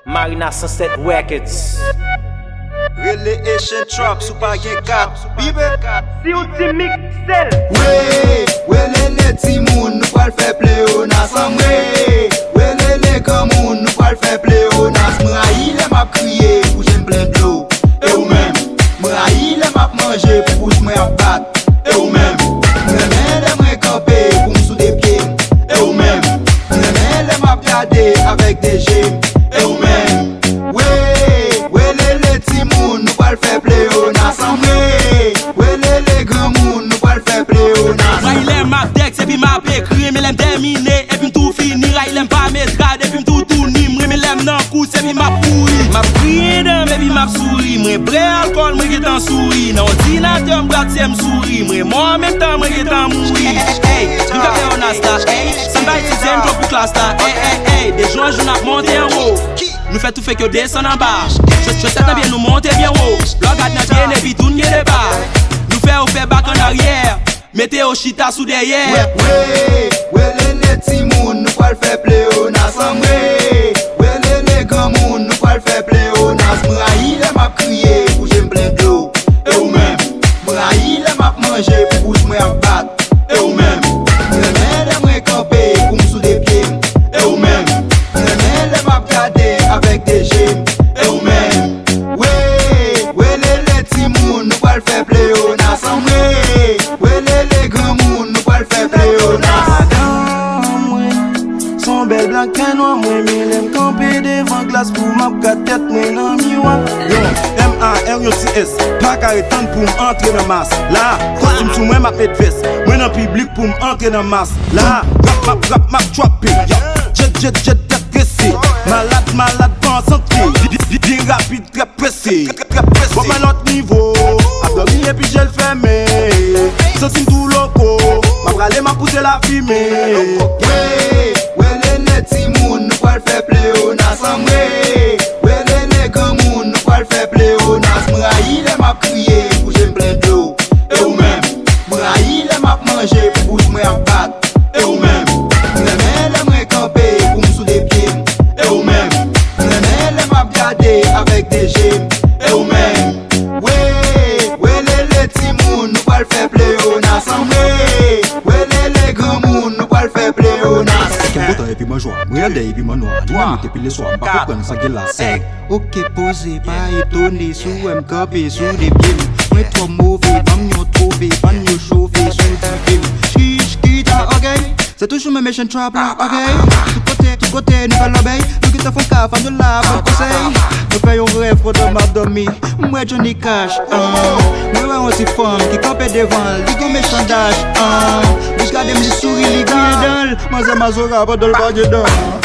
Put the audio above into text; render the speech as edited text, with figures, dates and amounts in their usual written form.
Marina Sunset Records. Relation Trap, Super Gang Cap, Bibe. Si ou ti mix sel. Le ti moun nou pal fè play on asam le kamoun nou pal fè play on as. M'rayi le map kriye pou jen plen d'lo. E ou men, m'rayi le map manje pou pousse mwen ap bat. E ou men, m'remen le mwen kampe pou m'sou de pied. E ou men, m'remen le map gade avèk de jem. E ou men, le ti moun nou pal fè play on asam le gran moun nou pal fè play on as. Ray lem map dex, epi map ekri, me lem termine, epi m'tou fini. Ray lem pa metrade, epi m'tou tourni, me lem nan kous, epi map pourri. Map kriye dem, epi map souri, mre bre alcool, mre getan souri. Nan ordinateur m'bratse m'souri, mre moi en même temps, mre getan mouri. Hey, nous ka play on as la, hey, somebody deuxième drop pour classe la, hey, des joints joun ap monte en haut. Nous fait tout fait que descend en bas. Je sais bien nous monter bien haut. L'orgade n'a bien et puis tout n'y est pas. Nous fait back en arrière. Mettez au chita sous derrière. Les ti moun nou pal fè play on asam les gran moun nou pal fè play on as. M'rayi le map kriye pou jen plen d'lo. E ou men, m'rayi le map manje pou pousse mwen ap bat. E ou men, m'remen le mwen kampe pou m'sou de pied. E ou men, m'remen le map gade avèk de jem. E ou men, le ti moun nou pal fè play on asam le gran moun nou pal fè play on as. Son bel blanc et noir, moi m'aime camper devant glace pour ma tête moi dans miroir. M-A-R-O-T-S, pas qu'à étendre pour m'entrer dans masse. Là, costume sous moi m'a fait veste, moi dans public pour m'entrer dans masse. Là, rap map trappé, jet pressé, malade pas en santé, bien rapide très pressé. Bon mais l'autre niveau, abdomen et puis j'ai le fermé, sentim tout loco, m'a bralé m'a poussé la fumée. Les ti moun nou pal fè play on asam les gran moun nou pal fè play on as. M'rayi le map kriye pou jen plen d'lo. E ou men, m'rayi le map manje pou pousse mwen ap bat. E ou men, m'remen le mwen kampe pou m'sou de pied. E ou men, m'remen le map gade avèk de jem. E ou men, le ti moun nou pal fè play on asam les gran moun nou pal fè play on as. Et puis moi joie, moi et puis moi noir. Toi, et puis les soirs, pas prendre ça qui la sec. Ok, posé, pas étonné, sous un copé, sous des pieds. Moi trop mauvais, pas mieux trouvé, pas mieux chauffé, sous des pieds. Skiita, ok. C'est toujours mes méchants trap là, ok. Tout côté, nous faisons l'obéi. Nous qui te font caf, nous la pour conseil. Nous faisons un rêve pour de m'abdomer. Moi Johnny Cash, moi on s'y femme qui campait devant, ligue méchant dash, nous gardons mes souris, ligue dans. Mas é mais horrível do que